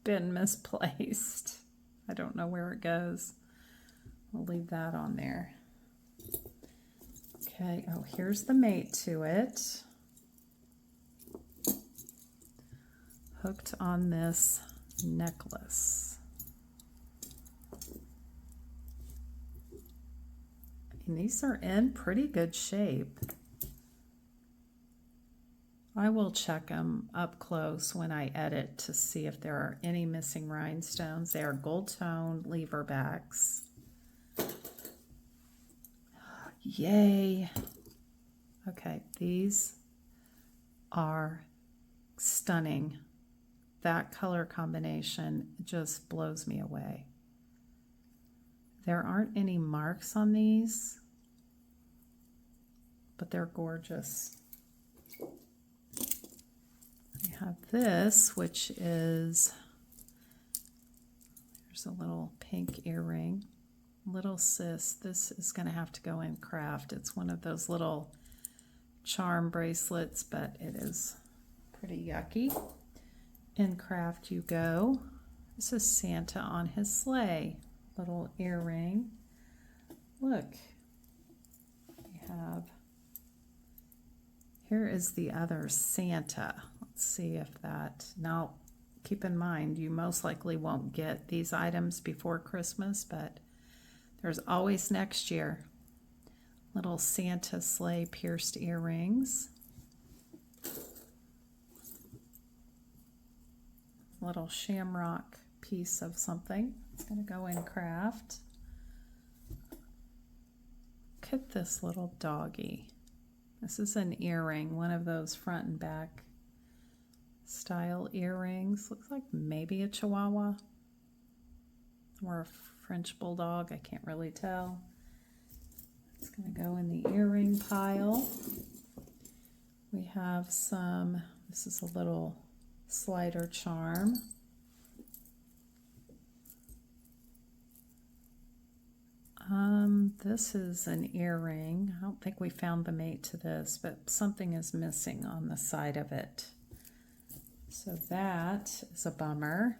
been misplaced. I don't know where it goes. We'll leave that on there. Okay, oh, here's the mate to it. Hooked on this necklace. I mean, these are in pretty good shape. I will check them up close when I edit to see if there are any missing rhinestones. They are gold tone lever backs. Yay. Okay, these are stunning. That color combination just blows me away. There aren't any marks on these, but they're gorgeous. We have this, which is, there's a little pink earring. Little sis, this is going to have to go in craft. It's one of those little charm bracelets, but it is pretty yucky. In craft you go. This is Santa on his sleigh. Little earring. Look, we have, here is the other Santa. Let's see if that, now keep in mind you most likely won't get these items before Christmas, but there's always next year. Little Santa sleigh pierced earrings. Little shamrock piece of something. It's going to go in craft. Look at this little doggy. This is an earring, one of those front and back style earrings. Looks like maybe a Chihuahua or a French Bulldog. I can't really tell. It's going to go in the earring pile. We have some, this is a little slider charm. This is an earring. I don't think we found the mate to this, but something is missing on the side of it. So that is a bummer.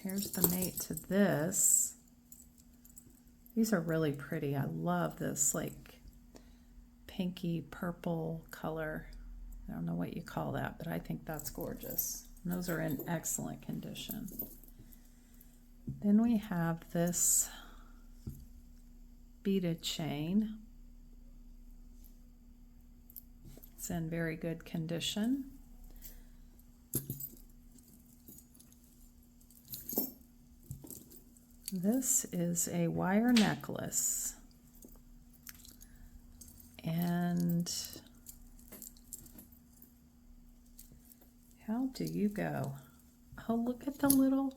Here's the mate to this. These are really pretty. I love this like pinky purple color. I don't know what you call that, but I think that's gorgeous. And those are in excellent condition. Then we have this beaded chain. It's in very good condition. This is a wire necklace. And how do you go? Oh, look at the little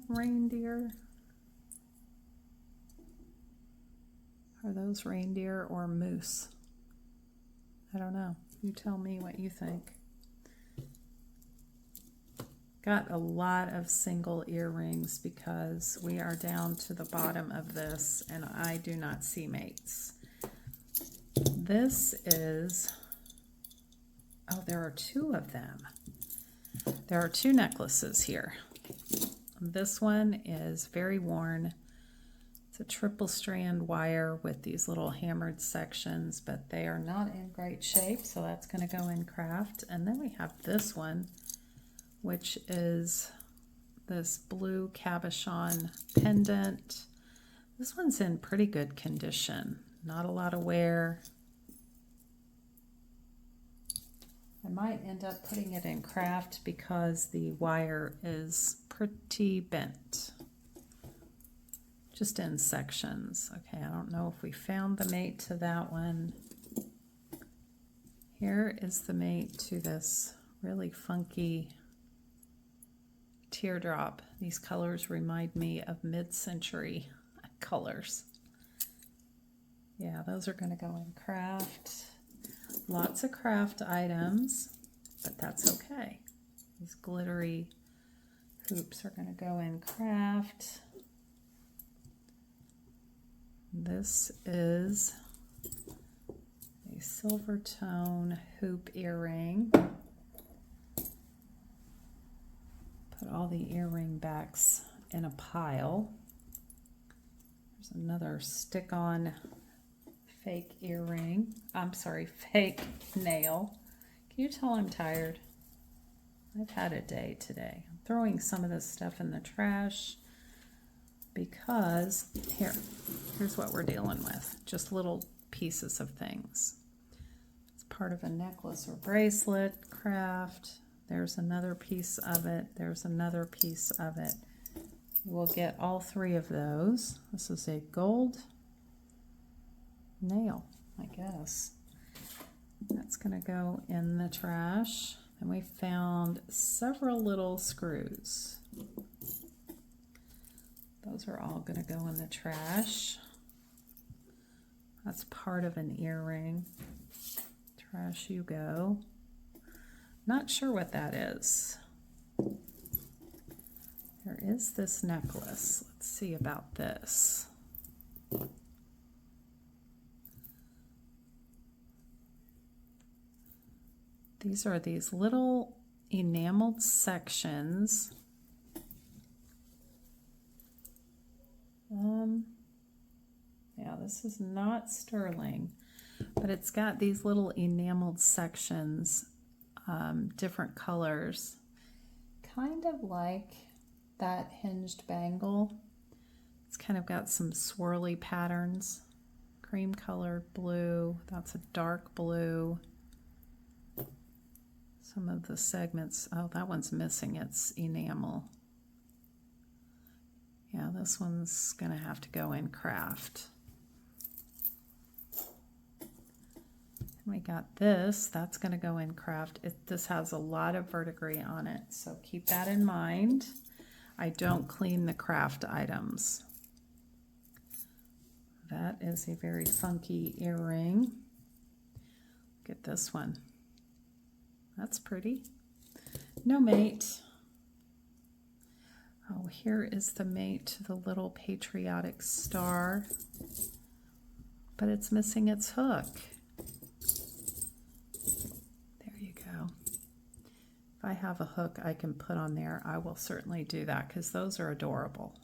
reindeer. Are those reindeer or moose? I don't know. You tell me what you think. Got a lot of single earrings because we are down to the bottom of this and I do not see mates. This is, oh, there are two of them. There are two necklaces here. This one is very worn. It's a triple strand wire with these little hammered sections, but they are not in great shape, so that's going to go in craft. And then we have this one, which is this blue cabochon pendant. This one's in pretty good condition, not a lot of wear. I might end up putting it in craft because the wire is pretty bent, just in sections. Okay, I don't know if we found the mate to that one. Here is the mate to this really funky teardrop. These colors remind me of mid-century colors. Yeah, those are going to go in craft. Lots of craft items, but that's okay. These glittery hoops are going to go in craft. This is a silver tone hoop earring. Put all the earring backs in a pile. There's another stick-on fake earring. I'm sorry, fake nail. Can you tell I'm tired? I've had a day today. I'm throwing some of this stuff in the trash because here's what we're dealing with. Just little pieces of things. It's part of a necklace or bracelet craft. There's another piece of it. There's another piece of it. We'll get all three of those. This is a gold nail, I guess. That's going to go in the trash. And we found several little screws. Those are all going to go in the trash. That's part of an earring. Trash you go. Not sure what that is. There is this necklace. Let's see about this. These are these little enameled sections. Yeah, this is not sterling, but it's got these little enameled sections, different colors, kind of like that hinged bangle. It's kind of got some swirly patterns, cream colored blue, that's a dark blue. Some of the segments, oh, that one's missing its enamel. Yeah, this one's going to have to go in craft. And we got this, that's going to go in craft. This has a lot of verdigris on it, so keep that in mind. I don't clean the craft items. That is a very funky earring. Look at this one. That's pretty. No mate. Oh, here is the mate to the little patriotic star, but it's missing its hook. There you go. If I have a hook I can put on there, I will certainly do that because those are adorable.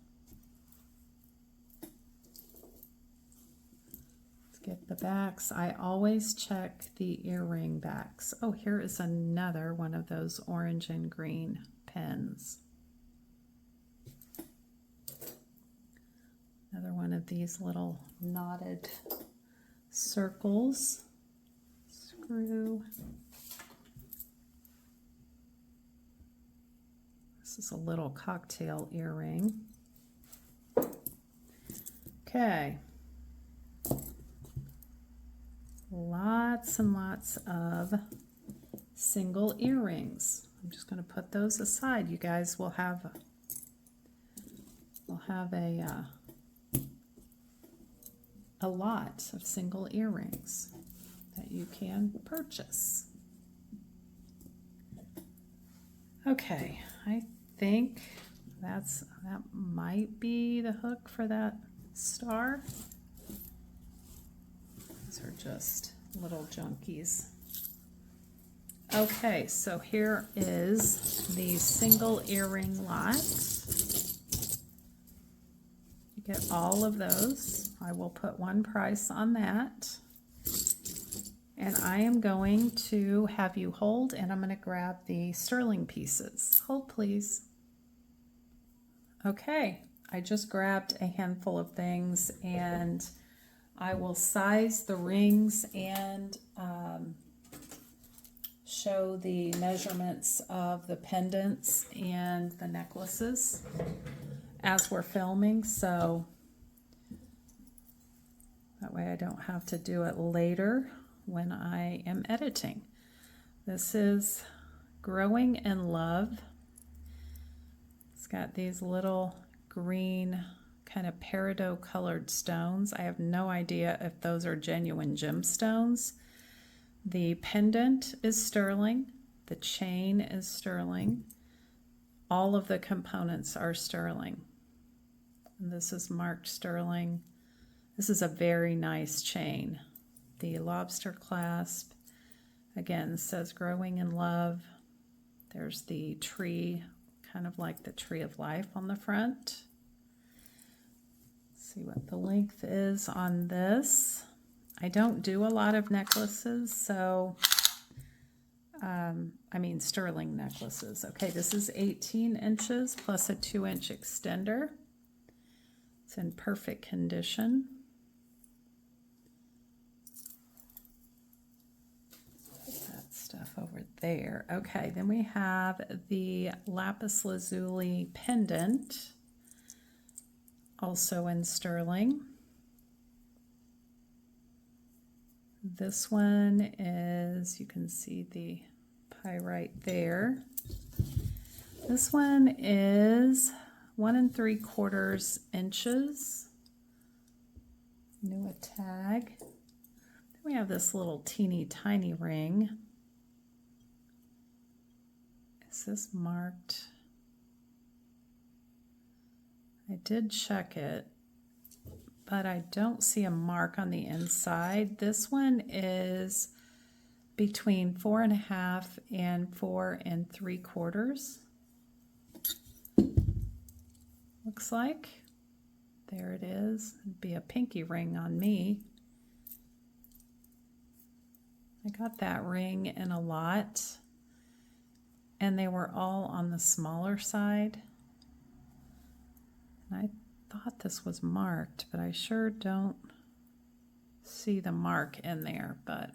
Let's get the backs. I always check the earring backs. Oh, here is another one of those orange and green pens. Another one of these little knotted circles. Screw. This is a little cocktail earring. Okay. Lots and lots of single earrings. I'm just going to put those aside. You guys will have a lot of single earrings that you can purchase. Okay, I think that might be the hook for that star. These are just little junkies. Okay, so here is the single earring lot. You get all of those. I will put one price on that. And I am going to have you hold, and I'm going to grab the sterling pieces. Hold, please. Okay, I just grabbed a handful of things, and I will size the rings and show the measurements of the pendants and the necklaces as we're filming, so that way I don't have to do it later when I am editing. This is Growing in Love. It's got these little green kind of peridot colored stones. I have no idea if those are genuine gemstones. The pendant is sterling. The chain is sterling. All of the components are sterling. And this is marked sterling. This is a very nice chain. The lobster clasp, again, says Growing in Love. There's the tree, kind of like the tree of life on the front. Let's see what the length is on this. I don't do a lot of necklaces, so, I mean sterling necklaces. Okay, this is 18 inches plus a 2-inch extender. It's in perfect condition. Stuff over there. Okay, then we have the lapis lazuli pendant, also in sterling. This one is, you can see the pyrite there. This one is 1 3/4 inches. New tag. Then we have this little teeny tiny ring. Is this marked? I did check it, but I don't see a mark on the inside. This one is between 4.5 and 4 3/4. Looks like. There it is. It'd be a pinky ring on me. I got that ring in a lot, and they were all on the smaller side. And I thought this was marked, but I sure don't see the mark in there. But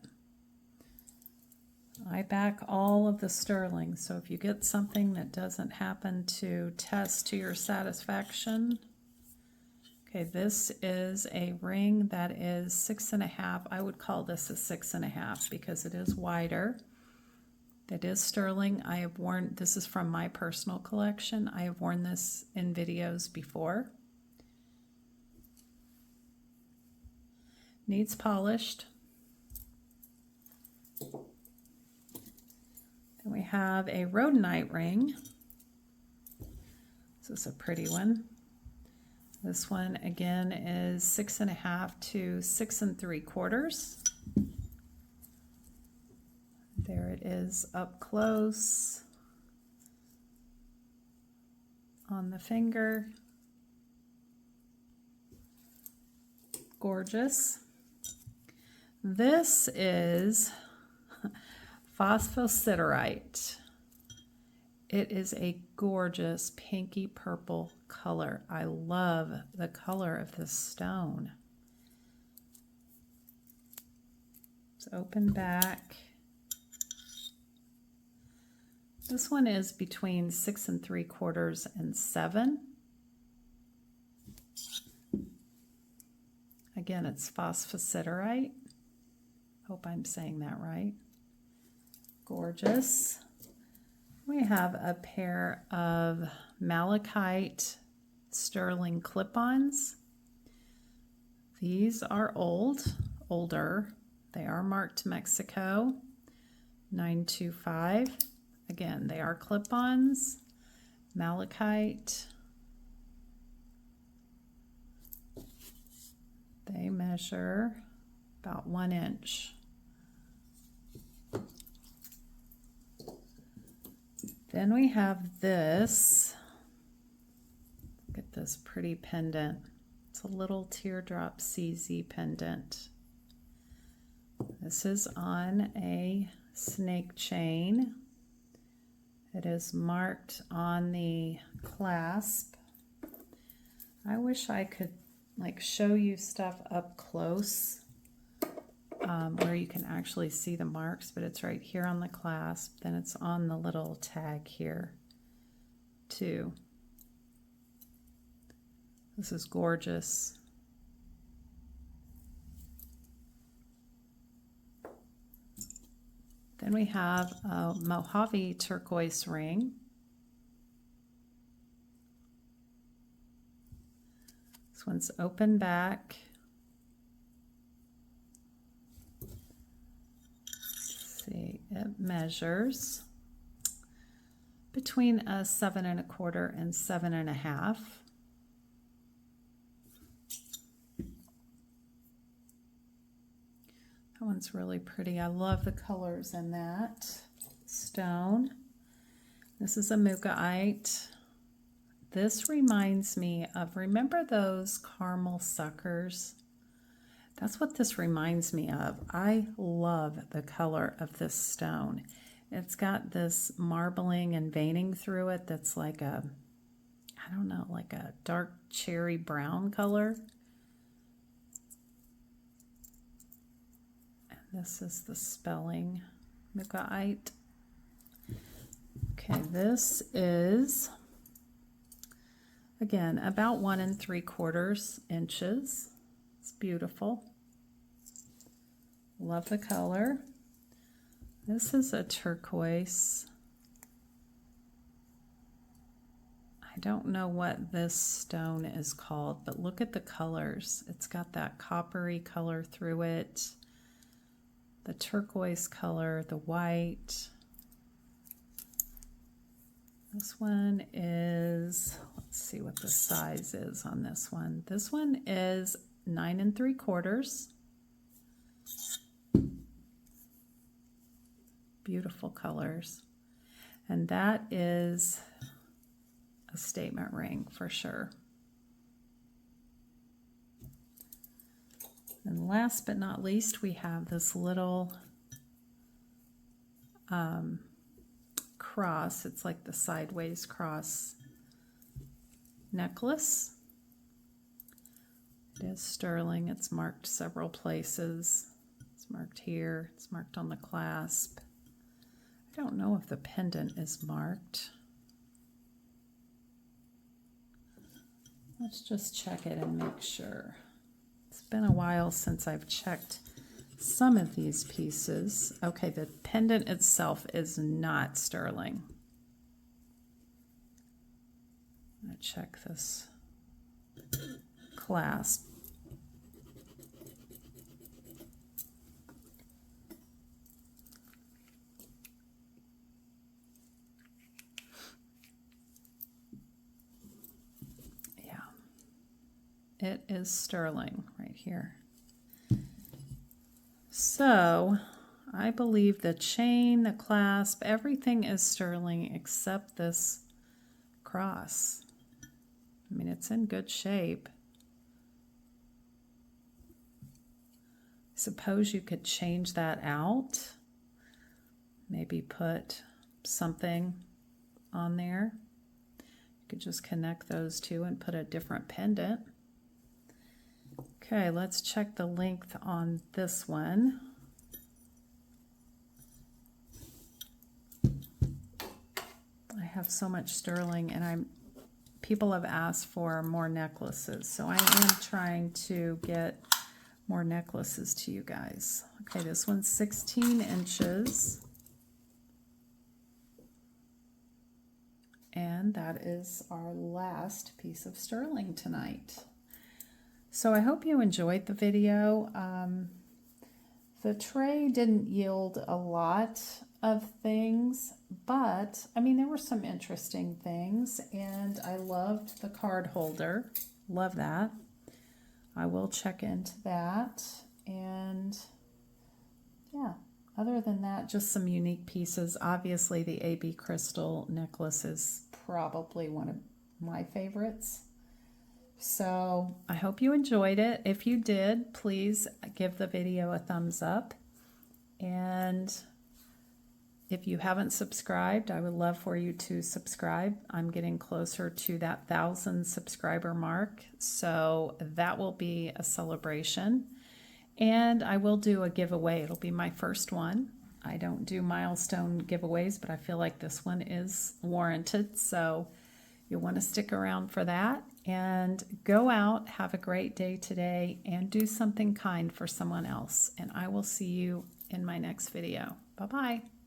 I back all of the sterling, so if you get something that doesn't happen to test to your satisfaction. Okay, this is a ring that is 6.5. I would call this a 6.5 because it is wider. It is sterling. I have worn, this is from my personal collection. I have worn this in videos before. Needs polished. Then we have a rhodonite ring. This is a pretty one. This one again is 6.5 to 6 3/4. There it is up close on the finger. Gorgeous. This is phosphosiderite. It is a gorgeous pinky purple color. I love the color of this stone. It's open back. This one is between 6 3/4 and 7. Again, it's phosphosiderite. Hope I'm saying that right. Gorgeous. We have a pair of malachite sterling clip-ons. These are older. They are marked Mexico 925. Again, they are clip-ons, malachite. They measure about 1 inch. Then we have this. Look at this pretty pendant. It's a little teardrop CZ pendant. This is on a snake chain. It is marked on the clasp. I wish I could like show you stuff up close where you can actually see the marks, but it's right here on the clasp. Then it's on the little tag here too. This is gorgeous. Then we have a Mojave turquoise ring. This one's open back. Let's see, it measures between a 7 1/4 and 7 1/2. That one's really pretty. I love the colors in that stone. This is a mugaite. This reminds me of, remember those caramel suckers? That's what this reminds me of. I love the color of this stone. It's got this marbling and veining through it that's like a, I don't know, like a dark cherry brown color. This is the spelling, mugaite. Okay, this is, again, about 1 3/4 inches. It's beautiful. Love the color. This is a turquoise. I don't know what this stone is called, but look at the colors. It's got that coppery color through it. The turquoise color, the white. This one is, let's see what the size is on this one. This one is 9 3/4. Beautiful colors. And that is a statement ring for sure. And last but not least, we have this little cross. It's like the sideways cross necklace. It is sterling. It's marked several places. It's marked here. It's marked on the clasp. I don't know if the pendant is marked. Let's just check it and make sure. It's been a while since I've checked some of these pieces. Okay, the pendant itself is not sterling. I'm going to check this clasp. It is sterling right here. So I believe the chain, the clasp, everything is sterling except this cross. I mean, it's in good shape. Suppose you could change that out. Maybe put something on there. You could just connect those two and put a different pendant. Okay, let's check the length on this one. I have so much sterling, and people have asked for more necklaces, so I am trying to get more necklaces to you guys. Okay, this one's 16 inches. And that is our last piece of sterling tonight. So I hope you enjoyed the video. The tray didn't yield a lot of things, but I mean, there were some interesting things, and I loved the card holder. Love that. I will check into that. And yeah, other than that, just some unique pieces. Obviously, the AB crystal necklace is probably one of my favorites. So I hope you enjoyed it. If you did, please give the video a thumbs up. And if you haven't subscribed, I would love for you to subscribe. I'm getting closer to that 1,000 subscriber mark, so that will be a celebration. And I will do a giveaway. It'll be my first one. I don't do milestone giveaways, but I feel like this one is warranted, so you'll want to stick around for that. And go out, have a great day today, and do something kind for someone else. And I will see you in my next video. Bye-bye.